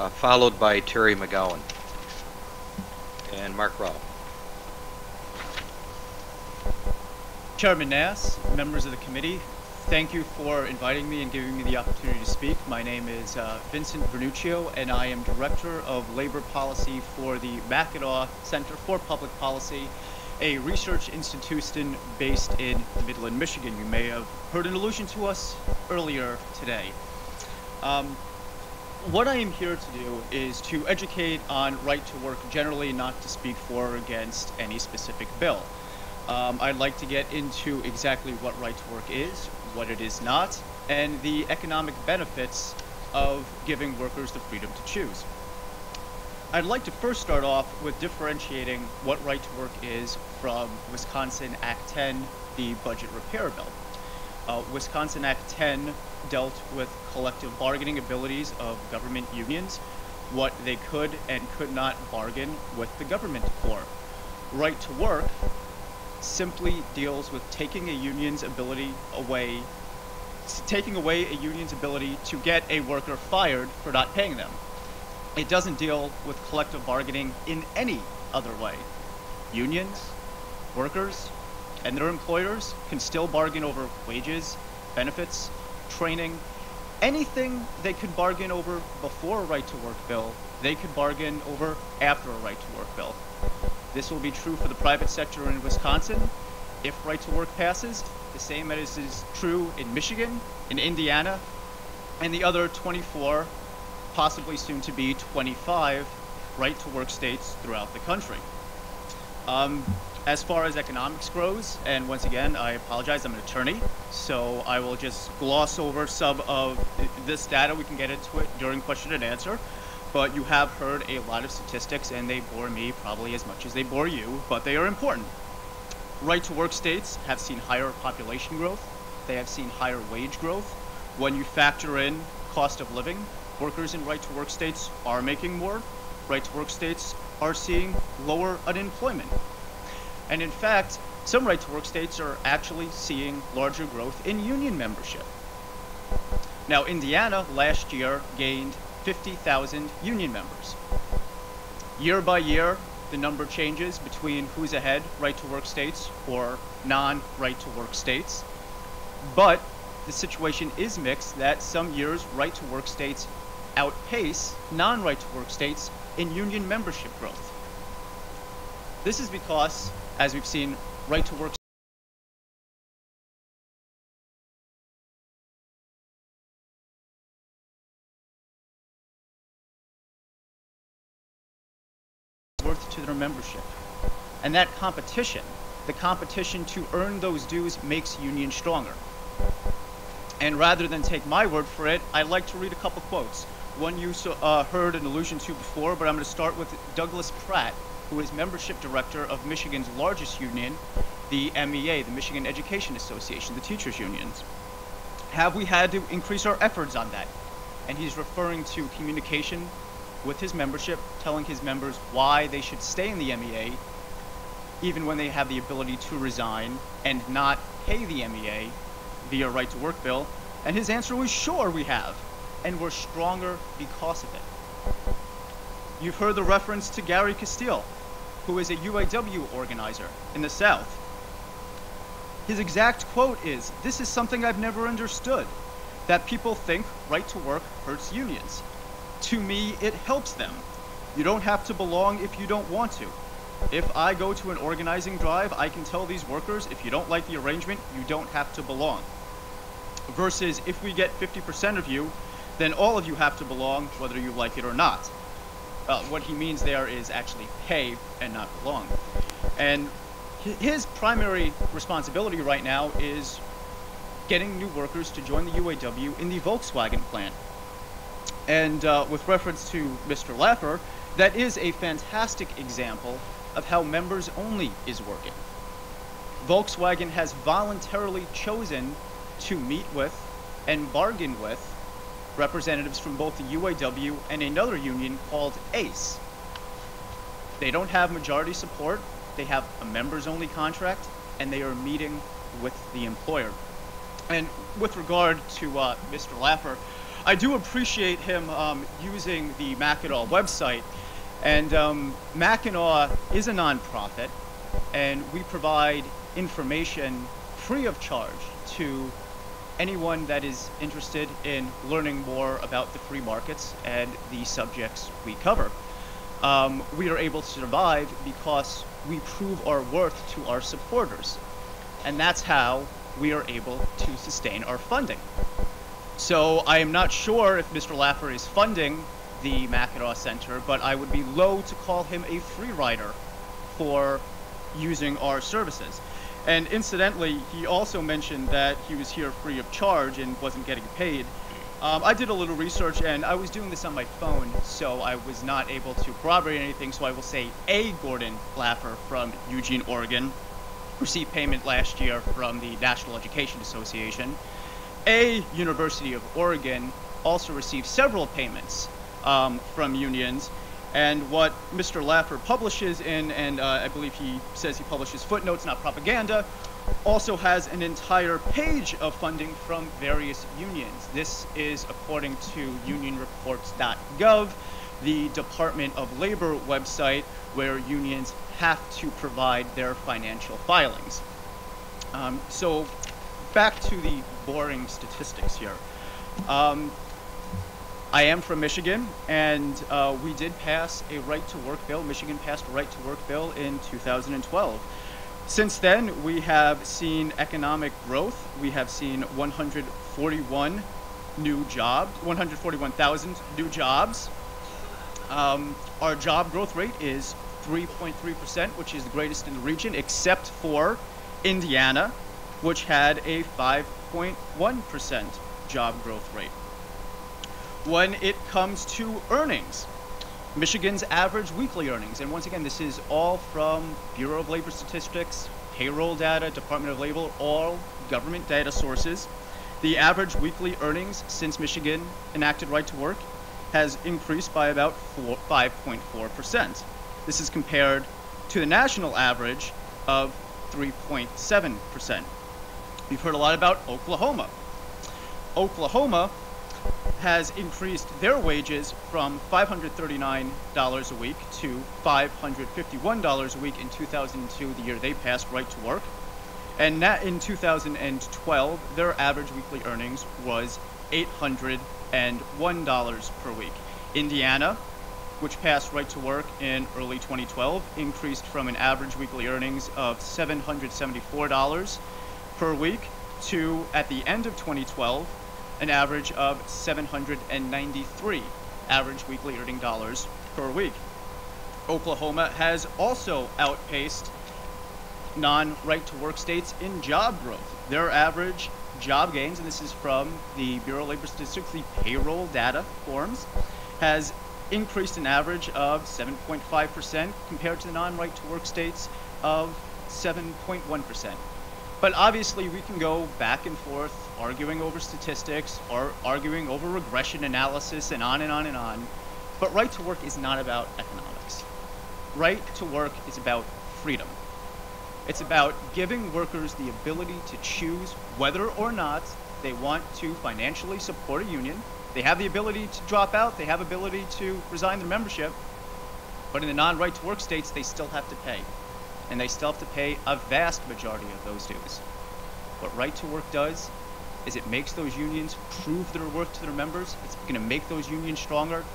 followed by Terry McGowan and Mark Rao. Chairman Nass, members of the committee, thank you for inviting me and giving me the opportunity to speak. My name is Vincent Vernuccio, and I am Director of Labor Policy for the Mackinac Center for Public Policy, a research institution based in Midland, Michigan. You may have heard an allusion to us earlier today. What I am here to do is to educate on right to work generally, not to speak for or against any specific bill. I'd like to get into exactly what right to work is, what it is not, and the economic benefits of giving workers the freedom to choose. I'd like to first start off with differentiating what right to work is from Wisconsin Act 10, the budget repair bill. Wisconsin Act 10 dealt with collective bargaining abilities of government unions, what they could and could not bargain with the government for. Right to work simply deals with taking away a union's ability to get a worker fired for not paying them. It doesn't deal with collective bargaining in any other way. Unions, workers, and their employers can still bargain over wages, benefits, training, anything they could bargain over before a right to work bill, they could bargain over after a right to work bill. This will be true for the private sector in Wisconsin if right to work passes, the same as is true in Michigan, in Indiana, and the other 24, possibly soon to be 25, right to work states throughout the country. As far as economics goes, and once again, I apologize, I'm an attorney, so I will just gloss over some of this data. We can get into it during question and answer. But you have heard a lot of statistics, and they bore me probably as much as they bore you, but they are important. Right to work states have seen higher population growth. They have seen higher wage growth. When you factor in cost of living, workers in right to work states are making more. Right to work states are seeing lower unemployment. And in fact, some right to work states are actually seeing larger growth in union membership. Now, Indiana last year gained 50,000 union members. Year by year, the number changes between who's ahead, right to work states or non-right to work states. But the situation is mixed that some years right to work states outpace non-right to work states in union membership growth. This is because, as we've seen, right to work worth to their membership. And that competition, the competition to earn those dues, makes unions stronger. And rather than take my word for it, I'd like to read a couple quotes. One you heard an allusion to before, but I'm going to start with Douglas Pratt, who is membership director of Michigan's largest union, the MEA, the Michigan Education Association, the teachers' unions. Have we had to increase our efforts on that? And he's referring to communication with his membership, telling his members why they should stay in the MEA, even when they have the ability to resign and not pay the MEA via right to work bill. And his answer was, sure we have, and we're stronger because of it. You've heard the reference to Gary Castile, who is a UAW organizer in the South. His exact quote is, "This is something I've never understood, that people think right to work hurts unions. To me, it helps them. You don't have to belong if you don't want to. If I go to an organizing drive, I can tell these workers, if you don't like the arrangement, you don't have to belong. Versus, if we get 50% of you, then all of you have to belong, whether you like it or not." What he means there is actually pay and not belong. And his primary responsibility right now is getting new workers to join the UAW in the Volkswagen plant. And with reference to Mr. Laffer, that is a fantastic example of how members only is working. Volkswagen has voluntarily chosen to meet with and bargain with representatives from both the UAW and another union called ACE. They don't have majority support, they have a members-only contract, and they are meeting with the employer. And with regard to Mr. Laffer, I do appreciate him using the Mackinac website. And Mackinac is a nonprofit, and we provide information free of charge to anyone that is interested in learning more about the free markets and the subjects we cover. We are able to survive because we prove our worth to our supporters, and that's how we are able to sustain our funding. So I am not sure if Mr. Laffer is funding the Mackinac Center, but I would be loath to call him a free rider for using our services. And incidentally, he also mentioned that he was here free of charge and wasn't getting paid. I did a little research, and I was doing this on my phone, so I was not able to corroborate anything, so I will say A. Gordon Laffer from Eugene, Oregon, received payment last year from the National Education Association. A. University of Oregon also received several payments from unions, and what Mr. Laffer publishes in, and I believe he says he publishes footnotes, not propaganda, also has an entire page of funding from various unions. This is according to unionreports.gov, the Department of Labor website, where unions have to provide their financial filings. So back to the boring statistics here. I am from Michigan, and we did pass a right-to-work bill. Michigan passed a right-to-work bill in 2012. Since then, we have seen economic growth. We have seen 141,000 new jobs. Our job growth rate is 3.3%, which is the greatest in the region, except for Indiana, which had a 5.1% job growth rate. When it comes to earnings, Michigan's average weekly earnings, and once again, this is all from Bureau of Labor Statistics, payroll data, Department of Labor, all government data sources. The average weekly earnings since Michigan enacted right to work has increased by about 5.4%. This is compared to the national average of 3.7%. We've heard a lot about Oklahoma. Oklahoma has increased their wages from $539 a week to $551 a week in 2002, the year they passed right to work. And in 2012, their average weekly earnings was $801 per week. Indiana, which passed right to work in early 2012, increased from an average weekly earnings of $774 per week to, at the end of 2012, an average of $793 average weekly earning dollars per week. Oklahoma has also outpaced non-right-to-work states in job growth. Their average job gains, and this is from the Bureau of Labor Statistics, the payroll data forms, has increased an average of 7.5% compared to the non-right-to-work states of 7.1%. But obviously, we can go back and forth, arguing over statistics, or arguing over regression analysis, and on and on and on. But right to work is not about economics. Right to work is about freedom. It's about giving workers the ability to choose whether or not they want to financially support a union. They have the ability to drop out. They have ability to resign their membership. But in the non-right to work states, they still have to pay. And they still have to pay a vast majority of those dues. What right to work does is it makes those unions prove their worth to their members. It's going to make those unions stronger,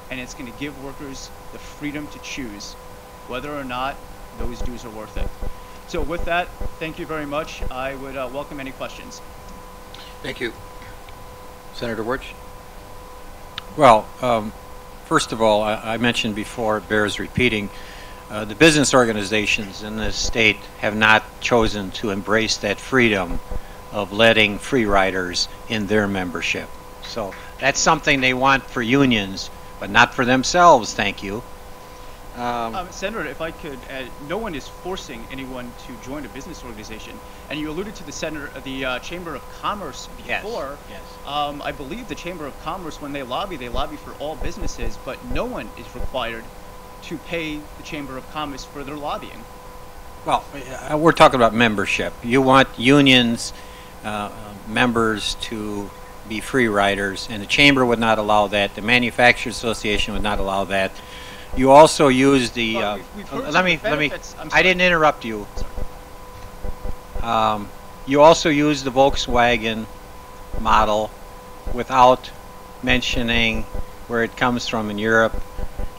and it's going to give workers the freedom to choose whether or not those dues are worth it. So with that, thank you very much. I would welcome any questions. Thank you. Senator Wirch? Well, first of all, I mentioned before, it bears repeating, the business organizations in this state have not chosen to embrace that freedom of letting free riders in their membership. So that's something they want for unions, but not for themselves, thank you. Senator, if I could add, no one is forcing anyone to join a business organization. And you alluded to the Chamber of Commerce before. Yes. I believe the Chamber of Commerce, when they lobby for all businesses, but no one is required to pay the Chamber of Commerce for their lobbying. Well, we're talking about membership. You want unions, members to be free riders, and the chamber would not allow that. The Manufacturers Association would not allow that. You also use the. Well, we've heard let me. benefits. I'm I sorry. didn't interrupt you. Sorry. You also use the Volkswagen model without mentioning where it comes from in Europe.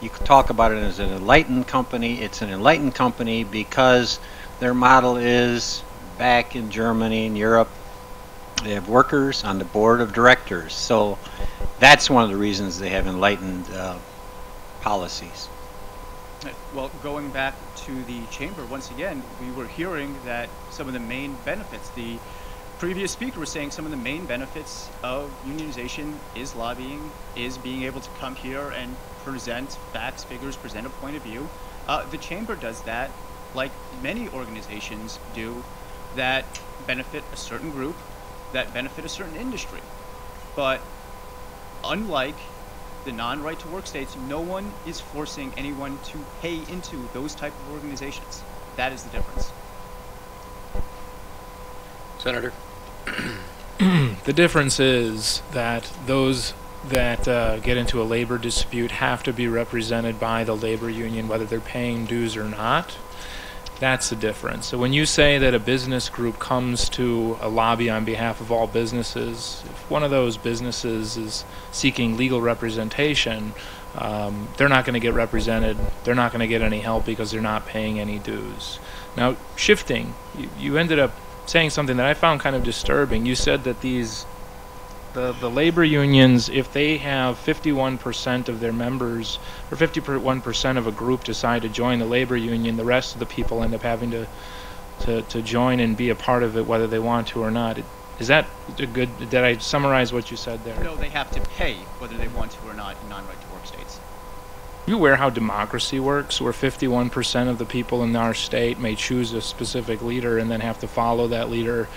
You could talk about it as an enlightened company. It's an enlightened company because their model is back in Germany and Europe. They have workers on the board of directors. So that's one of the reasons they have enlightened policies. Well, going back to the chamber, once again, we were hearing that some of the main benefits, the previous speaker was saying some of the main benefits of unionization is lobbying, is being able to come here and present facts, figures, present a point of view. The chamber does that, like many organizations do, that benefit a certain group, that benefit a certain industry. But unlike the non-right-to-work states, no one is forcing anyone to pay into those type of organizations. That is the difference. Senator? The difference is that those that get into a labor dispute have to be represented by the labor union, whether they're paying dues or not. That's the difference. So when you say that a business group comes to a lobby on behalf of all businesses, if one of those businesses is seeking legal representation, they're not going to get represented. They're not going to get any help because they're not paying any dues. Now, shifting, you ended up saying something that I found kind of disturbing. You said that the labor unions, if they have 51% of their members, or 51% of a group decide to join the labor union, the rest of the people end up having to join and be a part of it whether they want to or not. Is that a good, did I summarize what you said there? No, they have to pay whether they want to or not in non-right-to-work states. You aware how democracy works, where 51% of the people in our state may choose a specific leader and then have to follow that leader?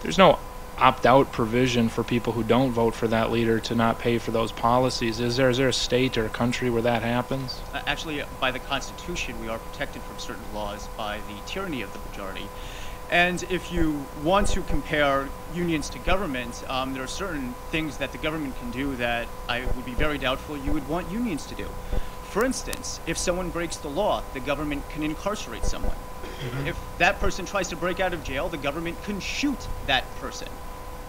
There's no opt-out provision for people who don't vote for that leader to not pay for those policies. Is there a state or a country where that happens? Actually, by the Constitution, we are protected from certain laws by the tyranny of the majority. And if you want to compare unions to government, there are certain things that the government can do that I would be very doubtful you would want unions to do. For instance, if someone breaks the law, the government can incarcerate someone. If that person tries to break out of jail, the government can shoot that person.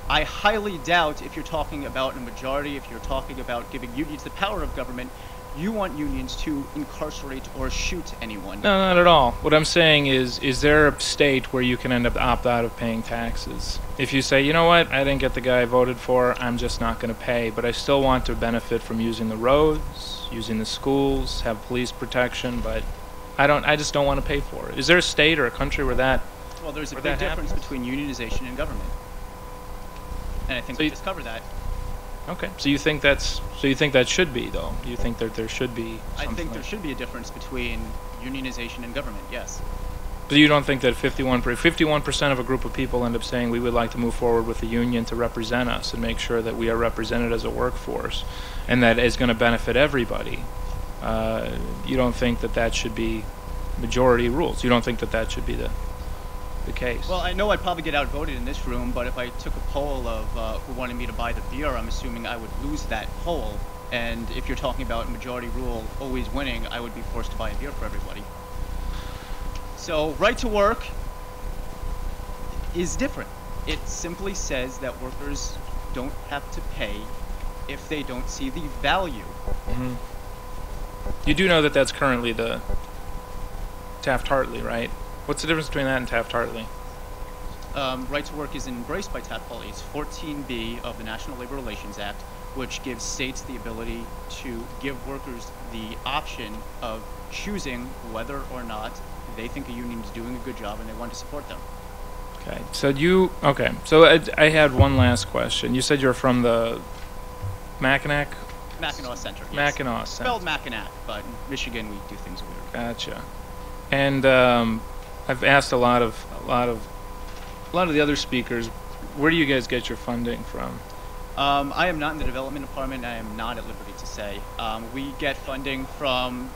I highly doubt, if you're talking about a majority, if you're talking about giving unions the power of government, you want unions to incarcerate or shoot anyone. No, not at all. What I'm saying is there a state where you can end up opt out of paying taxes? If you say, you know what, I didn't get the guy I voted for, I'm just not going to pay, but I still want to benefit from using the roads, using the schools, have police protection, but I just don't want to pay for it. Is there a state or a country where that Well, there's a where big that difference happens? between unionization and government. And I think So we you- just covered that. Okay, so you think that should be, though? Do you think that there should be I something think there like- should be a difference between unionization and government, yes. But you don't think that 51% of a group of people end up saying we would like to move forward with a union to represent us and make sure that we are represented as a workforce and that is going to benefit everybody? You don't think that that should be majority rules? You don't think that that should be the case? Well, I know I'd probably get outvoted in this room, but if I took a poll of who wanted me to buy the beer, I'm assuming I would lose that poll. And if you're talking about majority rule always winning, I would be forced to buy a beer for everybody. So right to work is different. It simply says that workers don't have to pay if they don't see the value. Mm-hmm. You do know that that's currently the Taft-Hartley, right? What's the difference between that and Taft-Hartley? Right to work is embraced by Taft-Hartley. It's 14B of the National Labor Relations Act, which gives states the ability to give workers the option of choosing whether or not they think a union is doing a good job and they want to support them. Okay, so I had one last question. You said you're from the Mackinac? Mackinac Center, yes. Mackinac Center. Spelled Mackinac, but in Michigan we do things weird. Gotcha. And I've asked a lot of the other speakers, where do you guys get your funding from? I am not in the development department. I am not at liberty to say. We get funding from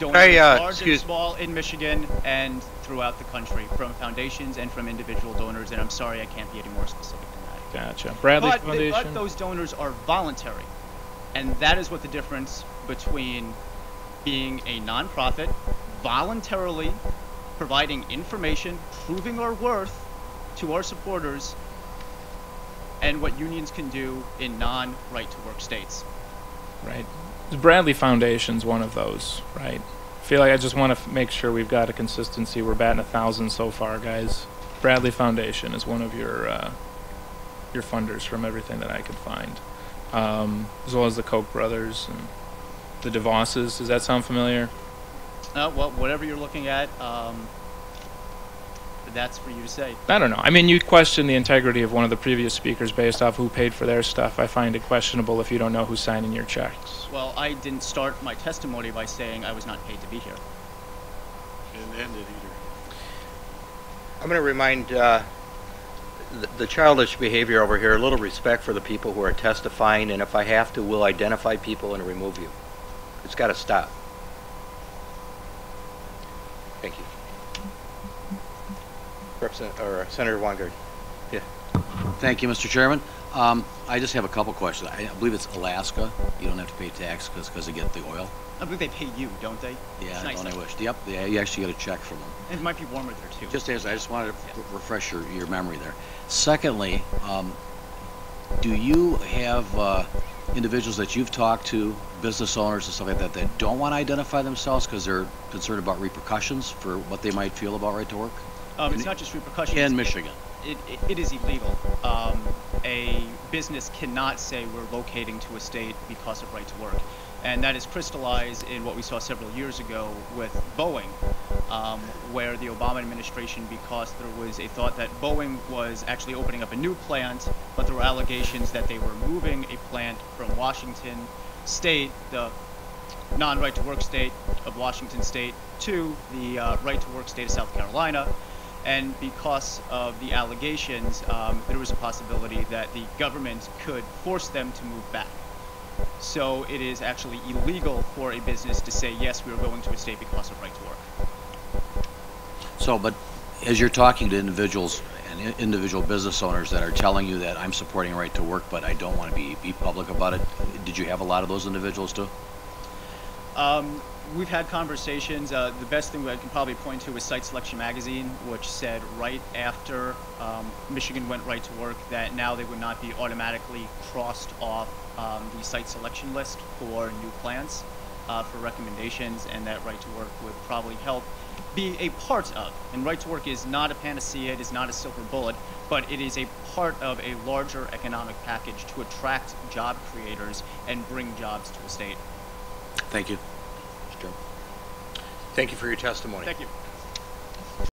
donors large and small in Michigan and throughout the country, from foundations and from individual donors, and I'm sorry I can't be any more specific than that. Gotcha. Bradley But Foundation? those donors are voluntary. And that is what the difference between being a nonprofit, voluntarily providing information, proving our worth to our supporters, and what unions can do in non-right-to-work states. Right. The Bradley Foundation's one of those, right? I feel like I just want to make sure we've got a consistency. We're batting 1,000 so far, guys. Bradley Foundation is one of your funders from everything that I could find, as well as the Koch brothers and the DeVosses. Does that sound familiar? Well, whatever you're looking at, that's for you to say. I don't know. I mean, you question the integrity of one of the previous speakers based off who paid for their stuff. I find it questionable if you don't know who's signing your checks. Well, I didn't start my testimony by saying I was not paid to be here. Didn't end it either. I'm going to remind the childish behavior over here, a little respect for the people who are testifying, and if I have to, we'll identify people and remove you. It's got to stop. Thank you. Senator Weingart. Yeah. Thank you, Mr. Chairman. I just have a couple questions. I believe it's Alaska. You don't have to pay tax because they get the oil. I believe they pay you, don't they? Yeah, It's nice. don't I wish. Yep, yeah, you actually get a check from them. And it might be warmer there, too. Just as I just wanted to refresh your memory there. Secondly, do you have individuals that you've talked to, business owners and stuff like that don't want to identify themselves because they're concerned about repercussions for what they might feel about right to work? It's not just repercussions. In Michigan. It is illegal. A business cannot say we're locating to a state because of right to work. And that is crystallized in what we saw several years ago with Boeing, where the Obama administration, because there was a thought that Boeing was actually opening up a new plant, but there were allegations that they were moving a plant from Washington State, the non-right to work state of Washington State, to the right to work state of South Carolina. And because of the allegations, there was a possibility that the government could force them to move back. So it is actually illegal for a business to say, yes, we are going to a state because of right to work. So, but as you're talking to individuals and individual business owners that are telling you that I'm supporting right to work, but I don't want to be public about it, did you have a lot of those individuals too? We've had conversations. The best thing I can probably point to is Site Selection Magazine, which said right after Michigan went right to work that now they would not be automatically crossed off the site selection list for new plants for recommendations, and that right to work would probably help be a part of. And right to work is not a panacea, it is not a silver bullet, but it is a part of a larger economic package to attract job creators and bring jobs to a state. Thank you. Thank you for your testimony. Thank you.